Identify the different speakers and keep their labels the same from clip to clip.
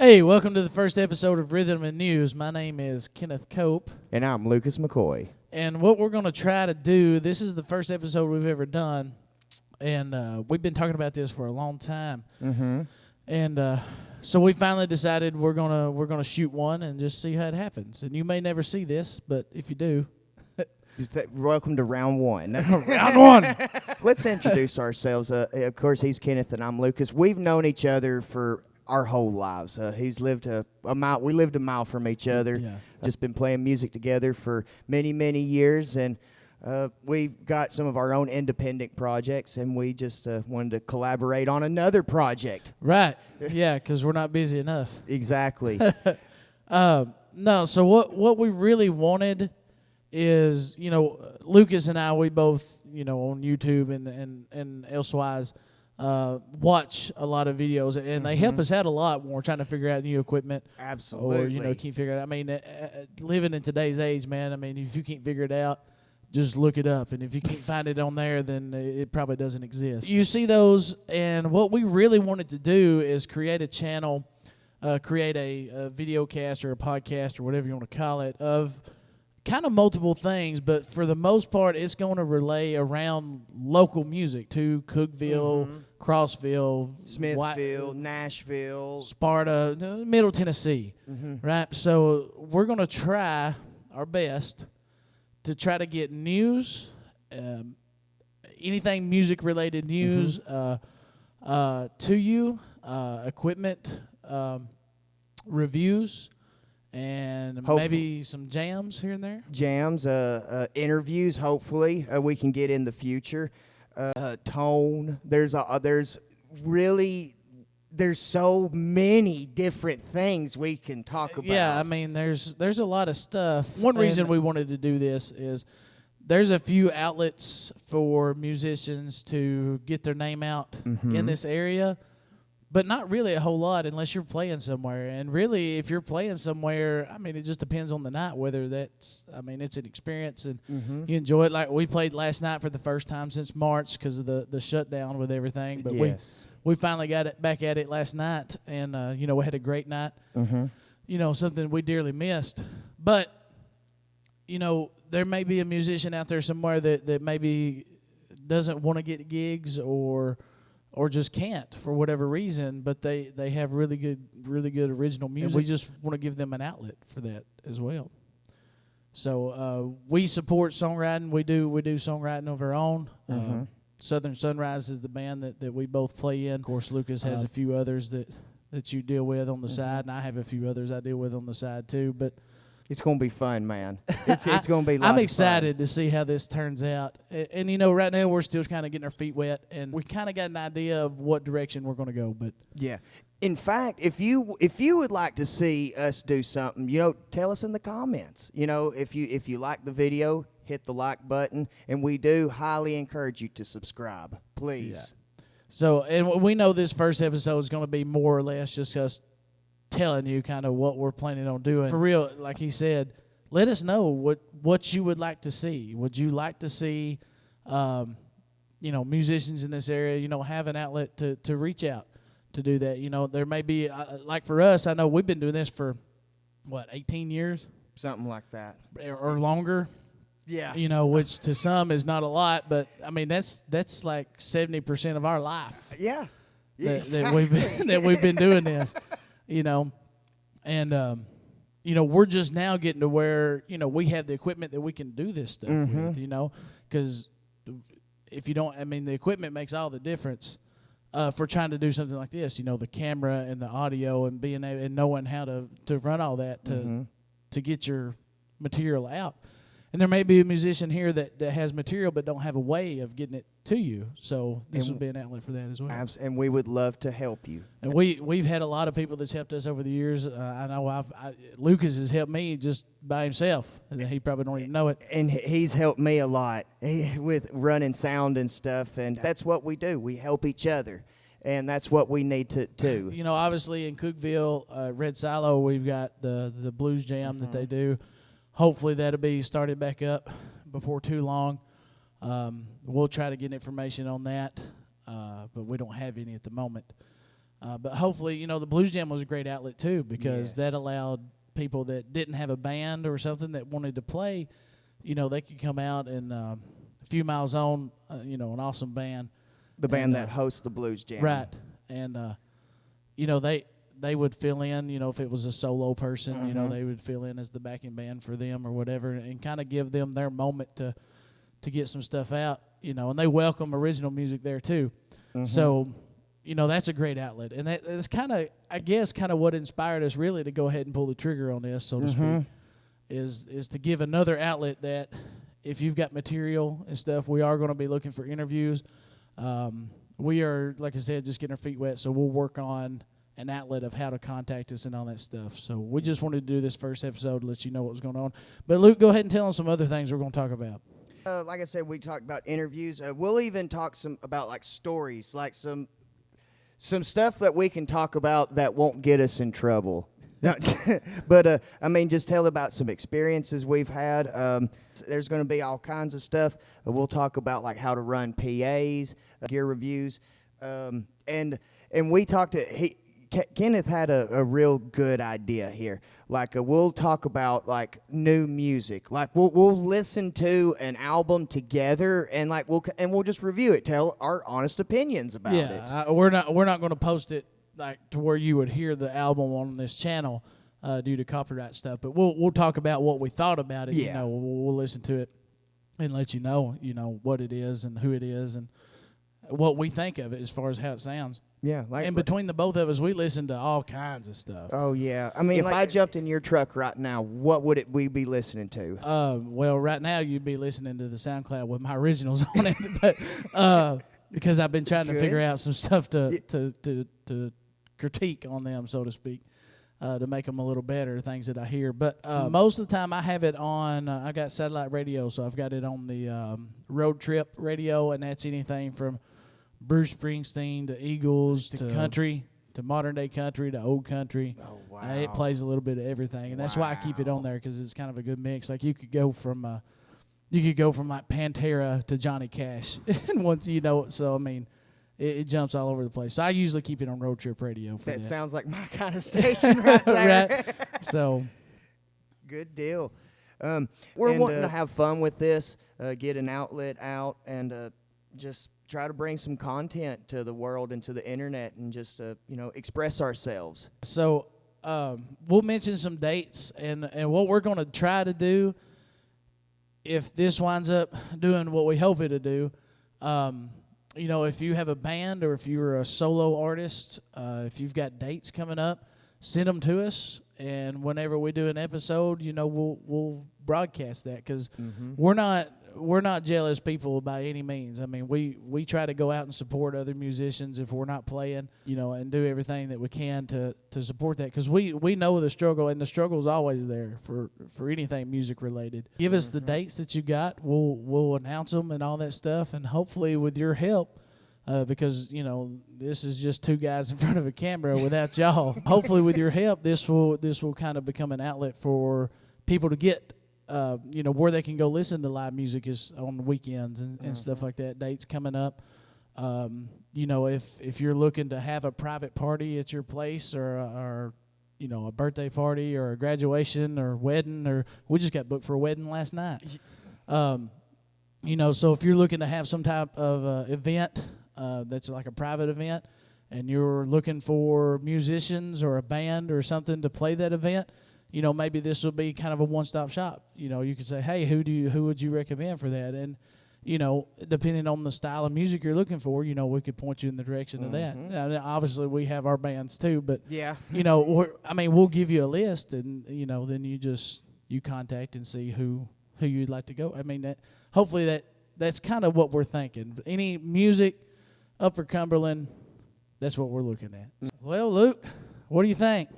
Speaker 1: Hey, welcome to the first episode of Rhythm and News. My name is Kenneth Cope.
Speaker 2: And I'm Lucas McCoy.
Speaker 1: And what we're going to try to do, this is the first episode we've ever done, and we've been talking about this for a long time.
Speaker 2: Mm-hmm.
Speaker 1: And so we finally decided we're gonna shoot one and just see how it happens. And you may never see this, but if you do,
Speaker 2: Welcome to round one.
Speaker 1: round one.
Speaker 2: Let's introduce ourselves. Of course, he's Kenneth and I'm Lucas. We've known each other for our whole lives. He's lived a mile. We lived a mile from each other.
Speaker 1: Yeah.
Speaker 2: Just been playing music together for many, many years, and we've got some of our own independent projects, and we just wanted to collaborate on another project.
Speaker 1: Right. Yeah, because we're not busy enough.
Speaker 2: Exactly.
Speaker 1: No, so what we really wanted is, Lucas and I, we both, on YouTube and elsewise, watch a lot of videos, and they help us out a lot when we're trying to figure out new equipment.
Speaker 2: Absolutely.
Speaker 1: Or, can't figure it out. I mean, living in today's age, man, I mean, if you can't figure it out, just look it up. And if you can't find it on there, then it probably doesn't exist. You see those, and what we really wanted to do is create a channel, create a video cast or a podcast or whatever you want to call it, of kind of multiple things, but for the most part, it's going to relay around local music to Cookeville, Crossville,
Speaker 2: Smithfield, Nashville,
Speaker 1: Sparta, Middle Tennessee, right? So we're going to try our best to try to get news, anything music-related news to you, equipment reviews, and maybe some jams here and there.
Speaker 2: Jams, interviews. Hopefully, we can get in the future. Tone. There's so many different things we can talk about.
Speaker 1: Yeah, I mean, there's a lot of stuff. One reason we wanted to do this is there's a few outlets for musicians to get their name out in this area, but not really a whole lot unless you're playing somewhere. And really, if you're playing somewhere, I mean, it just depends on the night, whether it's an experience and you enjoy it. Like we played last night for the first time since March because of the shutdown with everything. But we finally got it back at it last night, and, we had a great night. Something we dearly missed. But, there may be a musician out there somewhere that maybe doesn't want to get gigs or just can't for whatever reason, but they have really good original music. And we just want to give them an outlet for that as well. So we support songwriting. We do songwriting of our own. Southern Sunrise is the band that we both play in. Of course, Lucas has a few others that you deal with on the side, and I have a few others I deal with on the side too. But
Speaker 2: it's going to be fun, man. It's going to be.
Speaker 1: I'm excited to see how this turns out. And right now we're still kind of getting our feet wet, and we kind of got an idea of what direction we're going to go. But
Speaker 2: yeah, in fact, if you would like to see us do something, tell us in the comments. If you like the video, hit the like button, and we do highly encourage you to subscribe, please.
Speaker 1: Yeah. So, and we know this first episode is going to be more or less just us telling you kind of what we're planning on doing. For real, like he said, let us know what you would like to see. Would you like to see, musicians in this area, have an outlet to reach out to do that? There may be, like for us, I know we've been doing this for, 18 years?
Speaker 2: Something like that.
Speaker 1: Or longer.
Speaker 2: Yeah.
Speaker 1: Which to some is not a lot, but, I mean, that's like 70% of our life.
Speaker 2: Yeah.
Speaker 1: That we've been doing this. And we're just now getting to where, we have the equipment that we can do this stuff with, because if you don't, the equipment makes all the difference for trying to do something like this, the camera and the audio and being able and knowing how to run all that to get your material out. And there may be a musician here that has material but don't have a way of getting it to you. So this would be an outlet for that as well.
Speaker 2: And we would love to help you.
Speaker 1: And we've had a lot of people that's helped us over the years. I know Lucas has helped me just by himself. And he probably don't even know it.
Speaker 2: And he's helped me a lot with running sound and stuff. And that's what we do. We help each other. And that's what we need to do.
Speaker 1: Obviously in Cookeville, Red Silo, we've got the blues jam that they do. Hopefully that'll be started back up before too long. We'll try to get information on that, but we don't have any at the moment. But hopefully, you know, the Blues Jam was a great outlet too, because
Speaker 2: Yes.
Speaker 1: that allowed people that didn't have a band or something that wanted to play, you know, they could come out and a few miles on, you know, an awesome band.
Speaker 2: The band
Speaker 1: And,
Speaker 2: that hosts the Blues Jam.
Speaker 1: Right. And, you know, they would fill in, you know, if it was a solo person, you know, they would fill in as the backing band for them or whatever, and kind of give them their moment to get some stuff out, you know, and they welcome original music there too. So, you know, that's a great outlet. And that's kind of, I guess, kind of what inspired us really to go ahead and pull the trigger on this, so to speak, is to give another outlet that if you've got material and stuff, we are going to be looking for interviews. We are, like I said, just getting our feet wet, so we'll work on an outlet of how to contact us and all that stuff. So we just wanted to do this first episode to let you know what was going on. But Luke, go ahead and tell them some other things we're going to talk about.
Speaker 2: Like I said, we talked about interviews. We'll even talk about like stories, like some stuff that we can talk about that won't get us in trouble. But I mean, just tell about some experiences we've had. There's going to be all kinds of stuff. We'll talk about like how to run PAs, gear reviews, and we talked to Kenneth had a real good idea here. Like we'll talk about like new music. Like we'll listen to an album together and like we'll just review it, tell our honest opinions about it.
Speaker 1: Yeah, we're not going to post it like to where you would hear the album on this channel due to copyright stuff. But we'll talk about what we thought about it.
Speaker 2: Yeah.
Speaker 1: You know, we'll listen to it and let you know what it is and who it is and what we think of it as far as how it sounds.
Speaker 2: Yeah, like
Speaker 1: And between the both of us, we listen to all kinds of stuff.
Speaker 2: oh yeah. I mean, if I jumped in your truck right now, what would we be listening to?
Speaker 1: Well, right now you'd be listening to the SoundCloud with my originals on it, but because I've been trying to figure out some stuff to critique on them, so to speak, to make them a little better, things that I hear. But most of the time I have it on, I got satellite radio, so I've got it on the road trip radio, and that's anything from Bruce Springsteen to Eagles to country to modern day country to old country.
Speaker 2: Oh wow.
Speaker 1: It plays a little bit of everything, and that's why I keep it on there, because it's kind of a good mix. Like you could go from like Pantera to Johnny Cash, and once you know it. So I mean, it jumps all over the place. So I usually keep it on road trip radio. For
Speaker 2: That sounds like my kind of station right there.
Speaker 1: Right. So
Speaker 2: Good deal. We're wanting to have fun with this, get an outlet out, and just try to bring some content to the world and to the internet, and just express ourselves.
Speaker 1: So we'll mention some dates and what we're going to try to do if this winds up doing what we hope it'll do. If you have a band or if you're a solo artist, if you've got dates coming up, send them to us. And whenever we do an episode, we'll broadcast that, because we're not jealous people by any means. I mean, we try to go out and support other musicians if we're not playing, and do everything that we can to support that, because we know the struggle, and the struggle's always there for anything music related. Give us the dates that you got. We'll announce them and all that stuff, and hopefully with your help, because this is just two guys in front of a camera without y'all. Hopefully with your help, this will kind of become an outlet for people to get where they can go listen to live music is on the weekends and stuff like that. Dates coming up. If you're looking to have a private party at your place, or a birthday party or a graduation or wedding, or we just got booked for a wedding last night. So if you're looking to have some type of event that's like a private event, and you're looking for musicians or a band or something to play that event, maybe this will be kind of a one-stop shop. You could say, hey, who would you recommend for that? And, depending on the style of music you're looking for, we could point you in the direction of that. Now, obviously, we have our bands too, but,
Speaker 2: Yeah.
Speaker 1: we'll give you a list, and, then you contact and see who you'd like to go. I mean, hopefully that's kind of what we're thinking. Any music up for Cumberland, that's what we're looking at. Well, Luke, what do you think?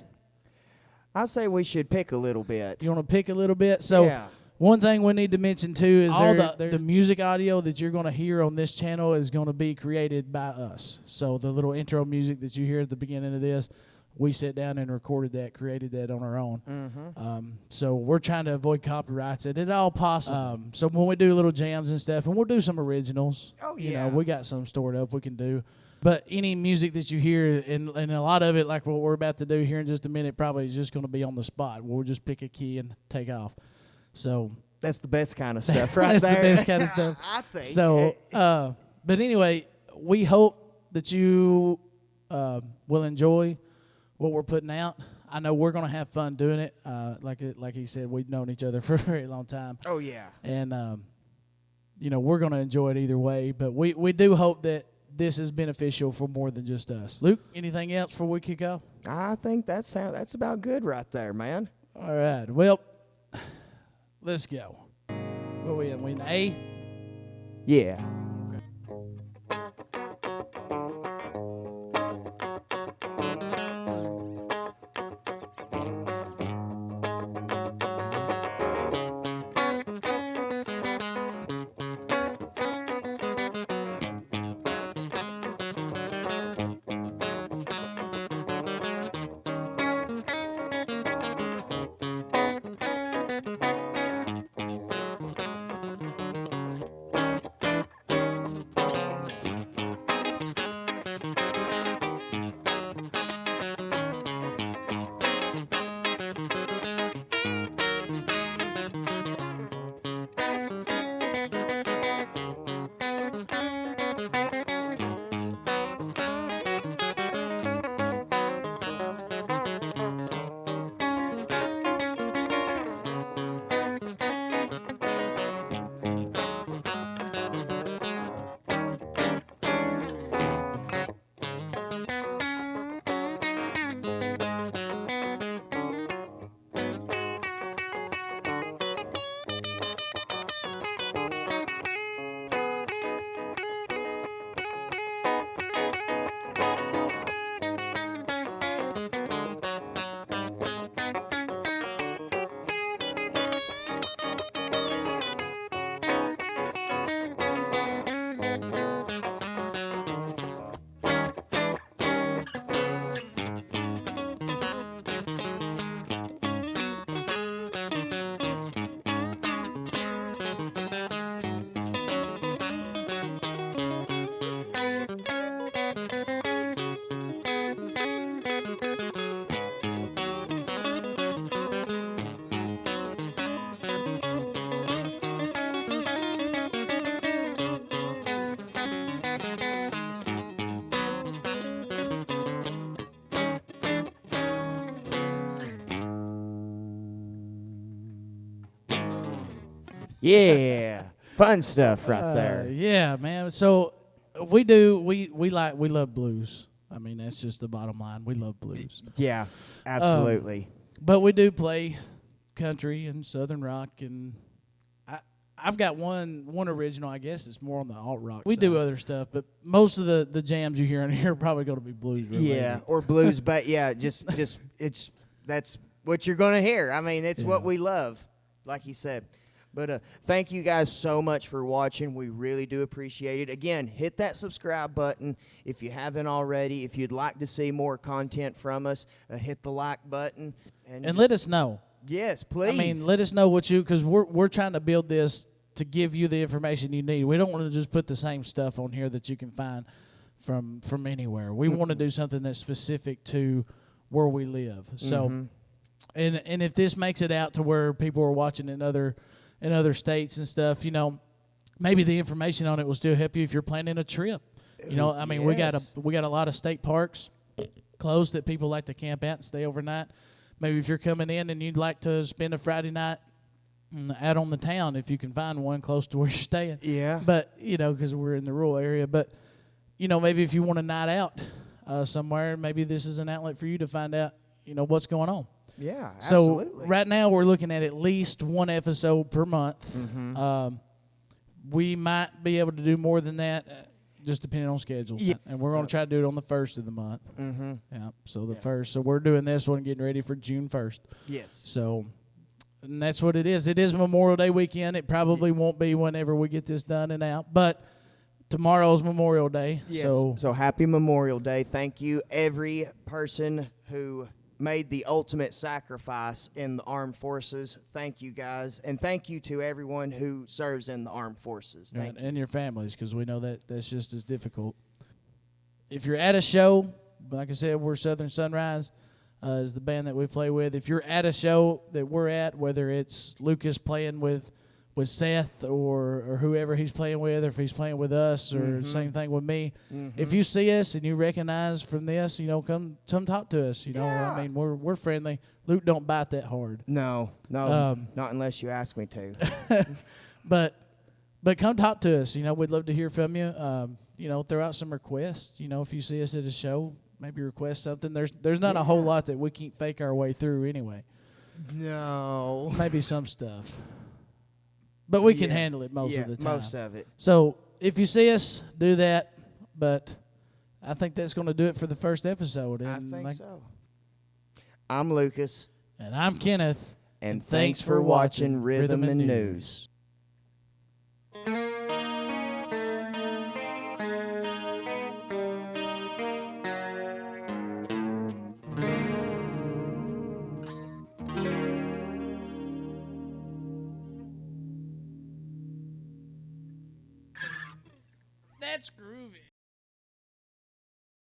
Speaker 2: I say we should pick a little bit.
Speaker 1: You want to pick a little bit? So
Speaker 2: Yeah.
Speaker 1: one thing we need to mention too is all the music audio that you're going to hear on this channel is going to be created by us. So the little intro music that you hear at the beginning of this, we sat down and recorded that, created that on our own. So we're trying to avoid copyrights at all possible. So when we do little jams and stuff, and we'll do some originals.
Speaker 2: Oh, yeah.
Speaker 1: We got some stored up we can do. But any music that you hear, and a lot of it, like what we're about to do here in just a minute, probably is just going to be on the spot. We'll just pick a key and take off. So
Speaker 2: that's the best kind of stuff, right
Speaker 1: that's
Speaker 2: there.
Speaker 1: the best kind of stuff.
Speaker 2: I think.
Speaker 1: So, but anyway, we hope that you will enjoy what we're putting out. I know we're going to have fun doing it. Like he said, we've known each other for a very long time.
Speaker 2: Oh, yeah.
Speaker 1: And, we're going to enjoy it either way. But we do hope that this is beneficial for more than just us. Luke, anything else before we kick off?
Speaker 2: I think that's about good right there, man.
Speaker 1: All right. Well, let's go. What we in A?
Speaker 2: Yeah. Yeah. Fun stuff right there.
Speaker 1: Yeah, man. So we love blues. I mean, that's just the bottom line. We love blues.
Speaker 2: Yeah, absolutely.
Speaker 1: But we do play country and southern rock, and I've got one original. I guess it's more on the alt rock. We do other stuff, but most of the jams you hear in here are probably going to be blues related.
Speaker 2: Yeah, or blues, but yeah, just that's what you're going to hear. I mean, it's what we love, like you said. But thank you guys so much for watching. We really do appreciate it. Again, hit that subscribe button if you haven't already. If you'd like to see more content from us, hit the like button.
Speaker 1: And let us know.
Speaker 2: Yes, please.
Speaker 1: I mean, let us know because we're trying to build this to give you the information you need. We don't want to just put the same stuff on here that you can find from anywhere. We want to do something that's specific to where we live. So, and if this makes it out to where people are watching in other states and stuff, maybe the information on it will still help you if you're planning a trip. I mean, we got a lot of state parks closed that people like to camp at and stay overnight. Maybe if you're coming in and you'd like to spend a Friday night out on the town, if you can find one close to where you're staying.
Speaker 2: Yeah.
Speaker 1: But, because we're in the rural area. But, maybe if you want a night out somewhere, maybe this is an outlet for you to find out, what's going on.
Speaker 2: Yeah, absolutely.
Speaker 1: So right now we're looking at least one episode per month. We might be able to do more than that, just depending on schedule. Yeah. And we're going to try to do it on the 1st of the month. Yeah. So the 1st. So we're doing this one, getting ready for June 1st.
Speaker 2: Yes.
Speaker 1: So, and that's what it is. It is Memorial Day weekend. It probably won't be whenever we get this done and out, but tomorrow's Memorial Day.
Speaker 2: Yes.
Speaker 1: So
Speaker 2: happy Memorial Day. Thank you, every person who made the ultimate sacrifice in the armed forces. Thank you, guys. And thank you to everyone who serves in the armed forces. Thank you.
Speaker 1: And your families, because we know that that's just as difficult. if you're at a show, like I said, we're Southern Sunrise is the band that we play with. If you're at a show that we're at, whether it's Lucas playing with Seth or whoever he's playing with, or if he's playing with us, or same thing with me. If you see us and you recognize from this, come talk to us. I mean, we're friendly. Luke don't bite that hard.
Speaker 2: No, not unless you ask me to.
Speaker 1: But come talk to us. We'd love to hear from you. Throw out some requests. If you see us at a show, maybe request something. There's not a whole lot that we can't fake our way through anyway.
Speaker 2: No.
Speaker 1: Maybe some stuff. But we can handle it most of the time.
Speaker 2: Most of it.
Speaker 1: So if you see us, do that. But I think that's going to do it for the first episode.
Speaker 2: And I think so. I'm Lucas.
Speaker 1: And I'm Kenneth.
Speaker 2: And thanks for watching Rhythm and News.
Speaker 1: That's great.